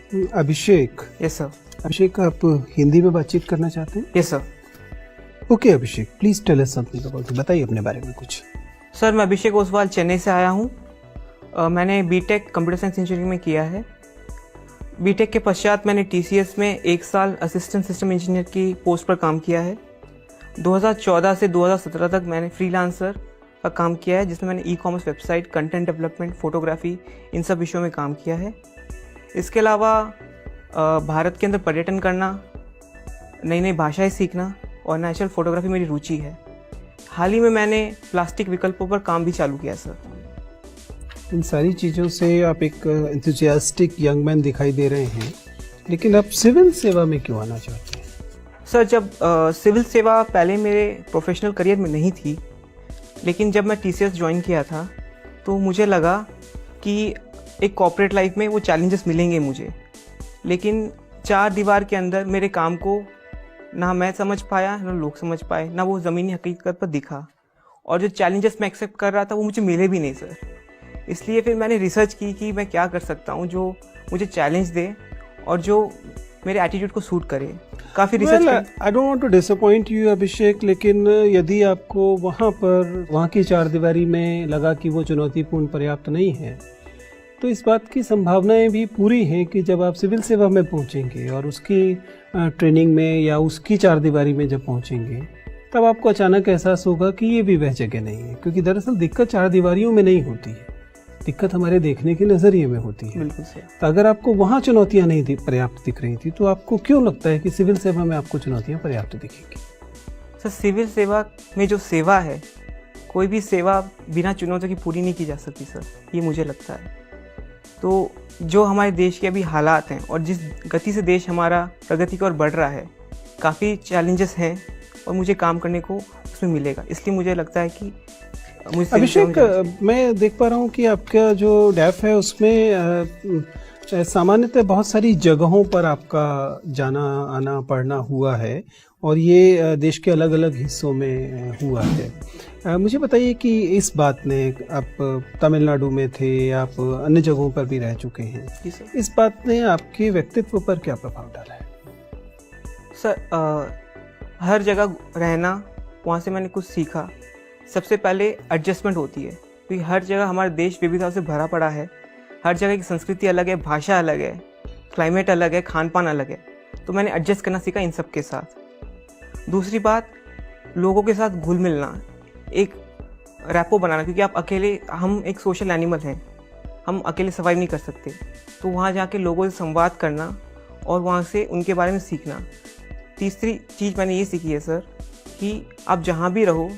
अभिषेक। Yes sir. अभिषेक, आप हिंदी में बातचीत करना चाहते हैं? Yes sir. Okay Abhishek, please tell us something about it. बताइए अपने बारे में कुछ। सर मैं अभिषेक ओसवाल चेन्नई से आया हूँ। मैंने बीटेक कंप्यूटर साइंस इंजीनियरिंग में किया है। बीटेक के पश्चात मैंने टीसीएस में 1 साल असिस्टेंट सिस्टम इंजीनियर की पोस्ट पर काम किया है। 2014 से 2017 तक मैंने फ्रीलांसर का काम किया है, जिसमें मैंने e-commerce website, content development, photography, इन सब विषयों में काम किया है। इसके अलावा भारत के अंदर पर्यटन करना, नई नई भाषाएं सीखना और नेचुरल फोटोग्राफी मेरी रुचि है। हाल ही में मैंने प्लास्टिक विकल्पों पर काम भी चालू किया सर। इन सारी चीज़ों से आप एक एंथुसियास्टिक यंग मैन दिखाई दे रहे हैं, लेकिन आप सिविल सेवा में क्यों आना चाहते हैं? सर जब सिविल सेवा पहले मेरे प्रोफेशनल करियर में नहीं थी, लेकिन जब मैं टीसीएस ज्वाइन किया था तो मुझे लगा कि एक कॉर्पोरेट लाइफ में वो चैलेंजेस मिलेंगे मुझे, लेकिन 4 दीवार के अंदर मेरे काम को ना मैं समझ पाया, ना लोग समझ पाए, ना वो ज़मीनी हकीकत पर दिखा, और जो चैलेंजेस मैं एक्सेप्ट कर रहा था वो मुझे मिले भी नहीं सर। इसलिए फिर मैंने रिसर्च की कि मैं क्या कर सकता हूँ जो मुझे चैलेंज दे और जो मेरे एटीट्यूड को सूट करे। काफ़ी research I don't want to disappoint you Abhishek, लेकिन यदि आपको वहाँ की चारदीवारी में लगा कि वो चुनौतीपूर्ण पर्याप्त नहीं है, तो इस बात की संभावनाएं भी पूरी हैं कि जब आप सिविल सेवा में पहुंचेंगे और उसकी ट्रेनिंग में या उसकी चारदीवारी में जब पहुंचेंगे, तब आपको अचानक एहसास होगा कि ये भी वह जगह नहीं है। क्योंकि दरअसल दिक्कत चारदीवारियों में नहीं होती है, दिक्कत हमारे देखने के नज़रिए में होती है। बिल्कुल सर। तो अगर आपको वहाँ चुनौतियाँ नहीं पर्याप्त दिख रही थी, तो आपको क्यों लगता है कि सिविल सेवा में आपको चुनौतियाँ पर्याप्त दिखेंगी? सर सिविल सेवा में जो सेवा है, कोई भी सेवा बिना चुनौतियों की पूरी नहीं की जा सकती सर, ये मुझे लगता है। तो जो हमारे देश के अभी हालात हैं और जिस गति से देश हमारा प्रगति की ओर बढ़ रहा है, काफ़ी चैलेंजेस हैं और मुझे काम करने को उसमें मिलेगा। इसलिए मुझे लगता है कि मुझे अभिषेक, मैं देख पा रहा हूँ कि आपका जो डैफ है उसमें सामान्यतः बहुत सारी जगहों पर आपका जाना आना पढ़ना हुआ है, और ये देश के अलग अलग हिस्सों में हुआ है। मुझे बताइए कि इस बात ने, आप तमिलनाडु में थे, आप अन्य जगहों पर भी रह चुके हैं, इस बात ने आपके व्यक्तित्व पर क्या प्रभाव डाला है? सर हर जगह रहना, वहाँ से मैंने कुछ सीखा। सबसे पहले एडजस्टमेंट होती है, क्योंकि हर जगह हमारा देश विविधता से भरा पड़ा है। हर जगह की संस्कृति अलग है, भाषा अलग है, क्लाइमेट अलग है, खान पान अलग है। तो मैंने एडजस्ट करना सीखा इन सब के साथ। दूसरी बात, लोगों के साथ घुल मिलना, एक रैपो बनाना, क्योंकि आप अकेले, हम एक सोशल एनिमल हैं, हम अकेले सर्वाइव नहीं कर सकते। तो वहाँ जाके लोगों से संवाद करना और वहाँ से उनके बारे में सीखना। तीसरी चीज़ मैंने ये सीखी है सर कि आप जहाँ भी रहो,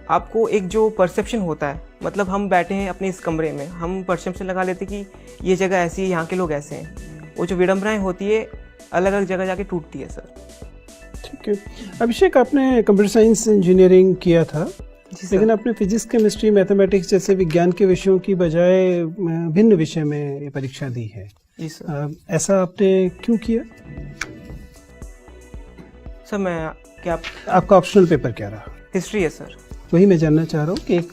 आपको एक जो परसेप्शन होता है, मतलब हम बैठे हैं अपने इस कमरे में, हम परसेप्शन लगा लेते कि ये जगह ऐसी है, यहाँ के लोग ऐसे हैं। वो जो विडम्बनाएं होती है अलग अलग जगह जाके टूटती है सर। ठीक है अभिषेक, आपने कंप्यूटर साइंस इंजीनियरिंग किया था, लेकिन आपने फिजिक्स, केमिस्ट्री, मैथमेटिक्स जैसे विज्ञान के विषयों की बजाय भिन्न विषय में ये परीक्षा दी है। जी सर। ऐसा आपने क्यों किया? सर मैं क्या, आपका ऑप्शनल पेपर क्या रहा? हिस्ट्री है सर। वही मैं जानना चाह रहा हूँ कि एक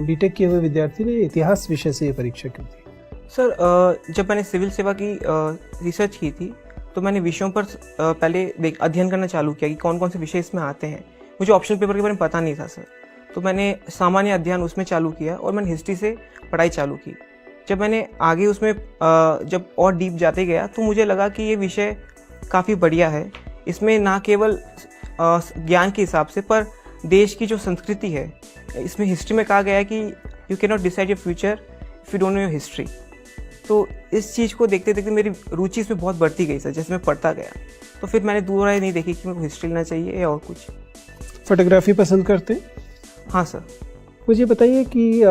बीटेक किए हुए विद्यार्थी ने इतिहास विषय से ये परीक्षा क्यों दी? सर जब मैंने सिविल सेवा की रिसर्च की थी, तो मैंने विषयों पर पहले अध्ययन करना चालू किया कि कौन कौन से विषय इसमें आते हैं। मुझे ऑप्शनल पेपर के बारे में पता नहीं था सर, तो मैंने सामान्य अध्ययन उसमें चालू किया और मैंने हिस्ट्री से पढ़ाई चालू की। जब मैंने आगे उसमें जब और डीप जाते गया, तो मुझे लगा कि ये विषय काफ़ी बढ़िया है। इसमें ना केवल ज्ञान के हिसाब से, पर देश की जो संस्कृति है, इसमें हिस्ट्री में कहा गया है कि you can not decide your future if you don't know your history. तो इस चीज़ को देखते देखते मेरी रुचि इसमें बहुत बढ़ती गई सर। जैसे मैं पढ़ता गया, तो फिर मैंने दूर राय नहीं देखी कि मेरे को हिस्ट्री लेना चाहिए या और कुछ। फोटोग्राफी पसंद करते? हाँ सर। मुझे बताइए कि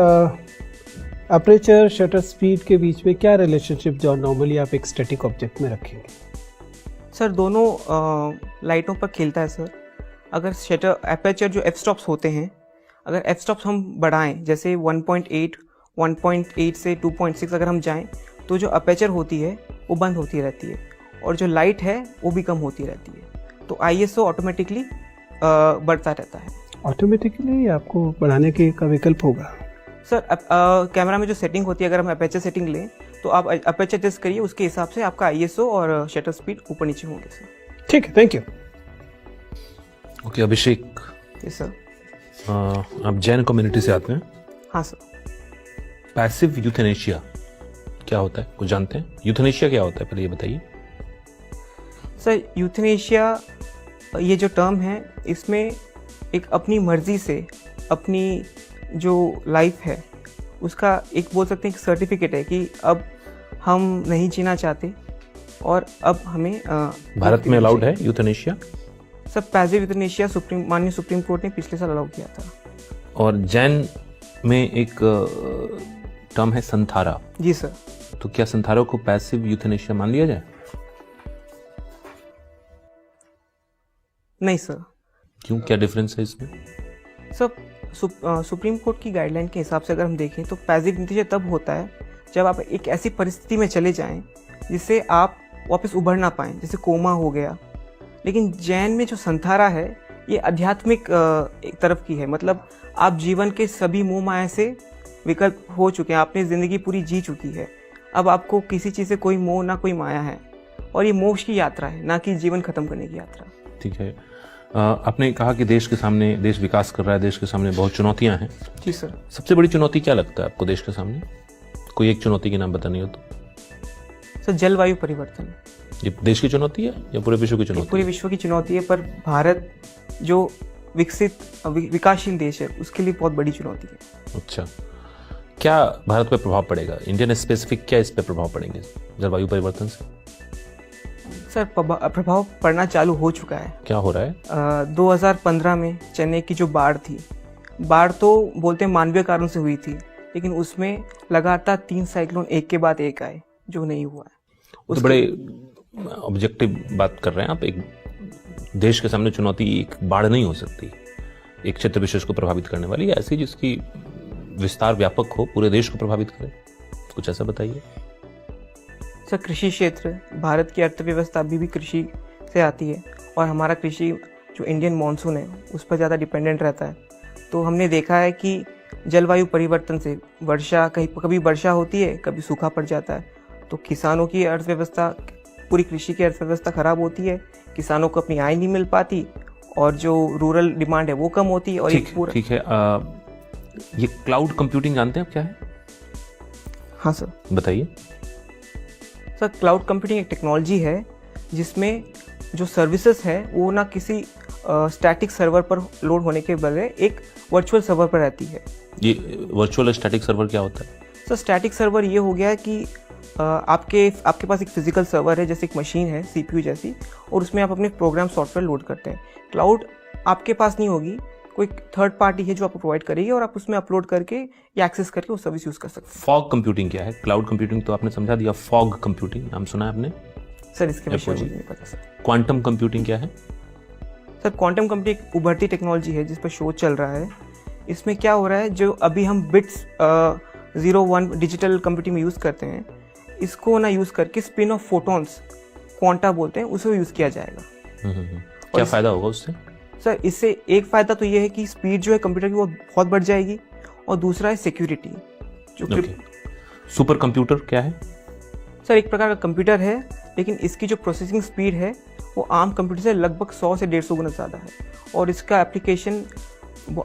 अपर्चर शटर स्पीड के बीच में क्या रिलेशनशिप जो नॉर्मली आप एक स्टैटिक ऑब्जेक्ट में रखेंगे? सर दोनों लाइटों पर खेलता है सर। अगर शटर अपर्चर जो एफ स्टॉप्स होते हैं, अगर एफ स्टॉप्स हम बढ़ाएं, जैसे 1.8 से 2.6 अगर हम जाएं, तो जो अपर्चर होती है वो बंद होती रहती है और जो लाइट है वो भी कम होती रहती है। तो आईएसओ ऑटोमेटिकली बढ़ता रहता है। ऑटोमेटिकली आपको बढ़ाने के का विकल्प होगा? सर कैमरा में जो सेटिंग होती है, अगर हम अपर्चर सेटिंग लें तो आप अपर्चर टेस्ट करिए, उसके हिसाब से आपका ISO और शटर स्पीड ऊपर नीचे होंगे सर। ठीक है, thank you. Okay Abhishek, yes sir. आप जैन कम्युनिटी से आते हैं। हाँ सर। पैसिव यूथेनेशिया क्या होता है, कुछ जानते हैं? यूथेनेशिया क्या होता है पहले ये बताइए। सर यूथेनेशिया ये जो टर्म है, इसमें एक अपनी मर्जी से अपनी जो लाइफ है उसका एक बोल सकते हैं कि सर्टिफिकेट है कि अब हम नहीं जीना चाहते और अब हमें भारत में अलाउड है यूथेनेशिया? सर पैसिव यूथेनेशिया माननीय सुप्रीम कोर्ट ने पिछले साल अलाउ किया था। और जैन में एक टर्म है संथारा। जी सर। तो क्या संथारा को पैसिव यूथेनेशिया मान लिया जाए? नहीं सर। क्यों, क्या डिफरेंस है इसमें? सर सुप्रीम कोर्ट की गाइडलाइन के हिसाब से अगर हम देखें तो पैसिव यूथेनेशिया तब होता है जब आप एक ऐसी परिस्थिति में चले जाएं जिससे आप वापस उभर ना पाएं, जैसे कोमा हो गया। लेकिन जैन में जो संथारा है ये आध्यात्मिक एक तरफ की है, मतलब आप जीवन के सभी मोह माया से विकल्प हो चुके हैं, आपने ज़िंदगी पूरी जी चुकी है, अब आपको किसी चीज़ से कोई मोह ना कोई माया है, और ये मोक्ष की यात्रा है, ना कि जीवन खत्म करने की यात्रा। ठीक है। आपने कहा कि देश के सामने, देश विकास कर रहा है, देश के सामने बहुत चुनौतियां हैं। जी सर। सबसे बड़ी चुनौती क्या लगता है आपको देश के सामने? कोई एक चुनौती के नाम बतानी हो तो? सर जलवायु परिवर्तन। ये देश की चुनौती है या पूरे विश्व की चुनौती? पूरे विश्व की चुनौती है, पर भारत जो विकासशील देश है उसके लिए बहुत बड़ी चुनौती है। अच्छा, क्या भारत पर प्रभाव पड़ेगा, इंडियन स्पेसिफिक क्या इस पर प्रभाव पड़ेंगे जलवायु परिवर्तन से? सर प्रभाव पड़ना चालू हो चुका है। क्या हो रहा है? 2015 में चेन्नई की जो बाढ़ थी, बाढ़ तो बोलते हैं मानवीय कारण से हुई थी, लेकिन उसमें लगातार 3 साइक्लोन एक के बाद एक आए जो नहीं हुआ है। तो बड़े ऑब्जेक्टिव बात कर रहे हैं आप। एक देश के सामने चुनौती एक बाढ़ नहीं हो सकती, एक क्षेत्र विशेष को प्रभावित करने वाली, ऐसी जिसकी विस्तार व्यापक हो, पूरे देश को प्रभावित करे, कुछ ऐसा बताइए। सर कृषि क्षेत्र, भारत की अर्थव्यवस्था अभी भी कृषि से आती है, और हमारा कृषि जो इंडियन मानसून है उस पर ज़्यादा डिपेंडेंट रहता है। तो हमने देखा है कि जलवायु परिवर्तन से वर्षा कभी वर्षा होती है, कभी सूखा पड़ जाता है, तो किसानों की अर्थव्यवस्था, पूरी कृषि की अर्थव्यवस्था खराब होती है, किसानों को अपनी आय नहीं मिल पाती, और जो रूरल डिमांड है वो कम होती है। और ठीक है। ये क्लाउड कंप्यूटिंग जानते हैं आप क्या है? हाँ सर। बताइए। सर क्लाउड कंप्यूटिंग एक टेक्नोलॉजी है जिसमें जो सर्विसेज है वो ना किसी स्टैटिक सर्वर पर लोड होने के बजाय एक वर्चुअल सर्वर पर रहती है। ये वर्चुअल स्टैटिक सर्वर क्या होता है? सर स्टैटिक सर्वर ये हो गया है कि आपके पास एक फिजिकल सर्वर है, जैसे एक मशीन है CPU जैसी, और उसमें आप अपने प्रोग्राम सॉफ्टवेयर लोड करते हैं। क्लाउड आपके पास नहीं होगी, कोई थर्ड पार्टी है जो आपको प्रोवाइड करेगी, और आप उसमें अपलोड करके या एक्सेस करके वो सर्विस यूज़ कर सकते हैं। फॉग कंप्यूटिंग क्या है? क्लाउड कंप्यूटिंग तो आपने समझा दिया, फॉग कंप्यूटिंग नाम सुना है आपने? सर इसके विषय में नहीं पता सर। क्वांटम कंप्यूटिंग क्या है? सर क्वांटम कंप्यूटिंग एक उभरती टेक्नोलॉजी है जिस पर शोध चल रहा है। इसमें क्या हो रहा है, जो अभी हम बिट्स 0-1 डिजिटल कंप्यूटिंग में यूज़ करते हैं, इसको ना यूज़ करके स्पिन ऑफ फोटॉन्स, क्वांटा बोलते हैं, उसे यूज़ किया जाएगा। क्या फ़ायदा होगा उससे? सर इससे एक फ़ायदा तो ये है कि स्पीड जो है कंप्यूटर की वो बहुत बढ़ जाएगी, और दूसरा है सिक्योरिटी। जो सुपर कंप्यूटर क्या है? सर एक प्रकार का कंप्यूटर है, लेकिन इसकी जो प्रोसेसिंग स्पीड है वो आम कंप्यूटर से लगभग 100 से 150 गुना ज़्यादा है, और इसका एप्लीकेशन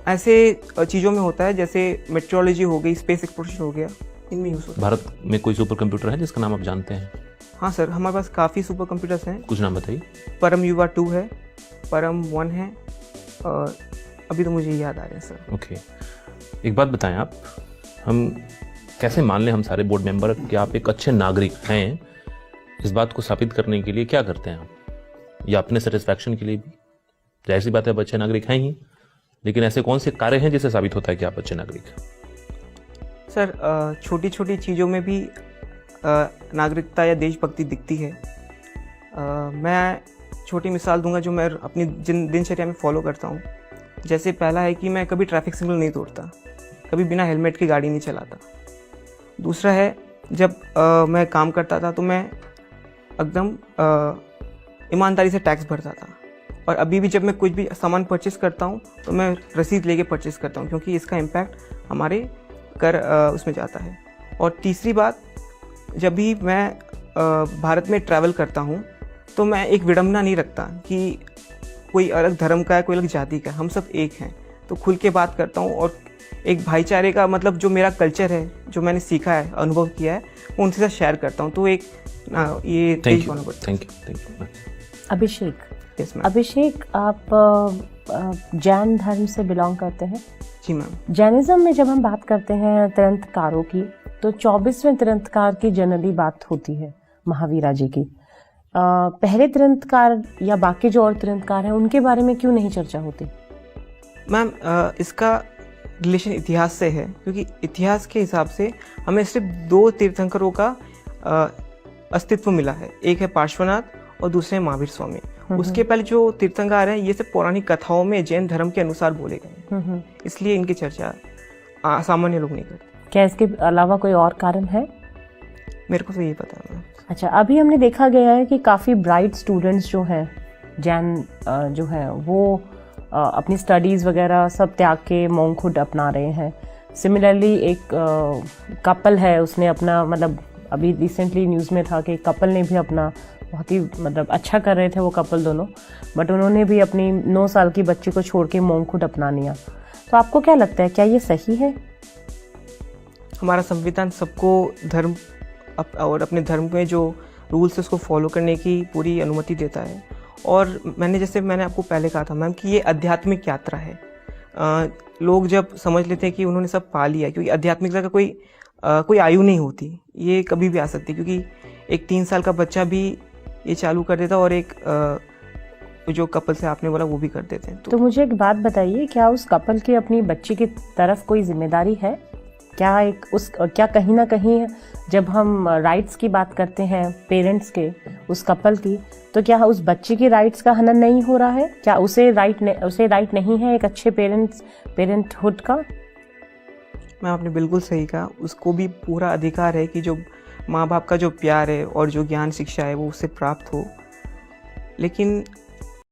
ऐसे चीज़ों में होता है जैसे मेट्रोलॉजी हो गई, स्पेस एक्सप्लोरेशन हो गया, इनमें यूज़ होता है। भारत में कोई सुपर कंप्यूटर है जिसका नाम आप जानते हैं? हाँ सर, हमारे पास काफ़ी सुपर कंप्यूटर्स हैं। कुछ नाम बताइए। परम युवा 2 है, परम 1 है, और अभी तो मुझे याद आ रहा है सर। ओके, एक बात बताएं आप, हम कैसे मान लें, हम सारे बोर्ड मेंबर, कि आप एक अच्छे नागरिक हैं? इस बात को साबित करने के लिए क्या करते हैं आप, या अपने सेटिस्फैक्शन के लिए भी? जाहिर सी बात है आप अच्छे नागरिक हैं ही, लेकिन ऐसे कौन से कार्य हैं जिससे साबित होता है कि आप अच्छे नागरिक हैं? सर छोटी छोटी चीज़ों में भी नागरिकता या देशभक्ति दिखती है। मैं छोटी मिसाल दूंगा जो मैं अपनी दिनचर्या में फॉलो करता हूँ। जैसे पहला है कि मैं कभी ट्रैफिक सिग्नल नहीं तोड़ता, कभी बिना हेलमेट की गाड़ी नहीं चलाता। दूसरा है, जब मैं काम करता था तो मैं एकदम ईमानदारी से टैक्स भरता था, और अभी भी जब मैं कुछ भी सामान परचेस करता हूँ तो मैं रसीद लेके परचेस करता हूँ, क्योंकि इसका इम्पैक्ट हमारे कर उसमें जाता है। और तीसरी बात, जब भी मैं भारत में ट्रैवल करता हूँ तो मैं एक विडंबना नहीं रखता कि कोई अलग धर्म का है, कोई अलग जाति का है, हम सब एक हैं। तो खुल के बात करता हूँ और एक भाईचारे का मतलब जो मेरा कल्चर है, जो मैंने सीखा है, अनुभव किया है, वो उनके साथ शेयर करता हूँ। तो एक ये thank you. Abhishek, yes ma'am. Abhishek आप जैन धर्म से बिलोंग करते हैं? जी मैम। जैनिज्म में जब हम बात करते हैं तीर्थंकरों की, तो 24वें तीर्थंकर की जनरली बात होती है महावीरा जी की। पहले तीर्थंकर या बाकी जो और तीर्थंकर हैं उनके बारे में क्यों नहीं चर्चा होती? मैम इसका रिलेशन इतिहास से है, क्योंकि इतिहास के हिसाब से हमें सिर्फ 2 तीर्थंकरों का अस्तित्व मिला है। एक है पार्श्वनाथ और दूसरे महावीर स्वामी। उसके पहले जो तीर्थंकर हैं ये सब पौराणिक कथाओं में जैन धर्म के अनुसार बोले गए हैं, इसलिए इनकी चर्चा सामान्य लोग नहीं करते। क्या इसके अलावा कोई और कारण है? मेरे को तो यही पता है। अच्छा, अभी हमने देखा गया है कि काफ़ी ब्राइट स्टूडेंट्स जो हैं जैन जो हैं वो अपनी स्टडीज़ वगैरह सब त्याग के मोंकहुड अपना रहे हैं। सिमिलरली एक कपल है, उसने अपना मतलब अभी रिसेंटली न्यूज़ में था कि कपल ने भी अपना बहुत ही मतलब अच्छा कर रहे थे वो कपल दोनों, बट उन्होंने भी अपनी 9 साल की बच्ची को छोड़ के मोंकहुड अपना लिया। तो आपको क्या लगता है, क्या ये सही है? हमारा संविधान सबको धर्म और अपने धर्म में जो रूल्स है उसको फॉलो करने की पूरी अनुमति देता है। और मैंने आपको पहले कहा था मैम कि ये आध्यात्मिक यात्रा है। लोग जब समझ लेते हैं कि उन्होंने सब पा लिया, क्योंकि आध्यात्मिकता का कोई आयु नहीं होती, ये कभी भी आ सकती, क्योंकि एक 3 साल का बच्चा भी ये चालू कर देता और एक जो कपल से आपने बोला वो भी कर देते हैं। तो मुझे एक बात बताइए, क्या उस कपल की अपनी बच्ची की तरफ कोई जिम्मेदारी है? क्या कहीं ना कहीं जब हम राइट्स की बात करते हैं पेरेंट्स के, उस कपल की, तो क्या उस बच्ची की राइट्स का हनन नहीं हो रहा है? क्या उसे राइट नहीं है एक अच्छे पेरेंटहुड का? मैम आपने बिल्कुल सही कहा, उसको भी पूरा अधिकार है कि जो माँ बाप का जो प्यार है और जो ज्ञान शिक्षा है वो उससे प्राप्त हो। लेकिन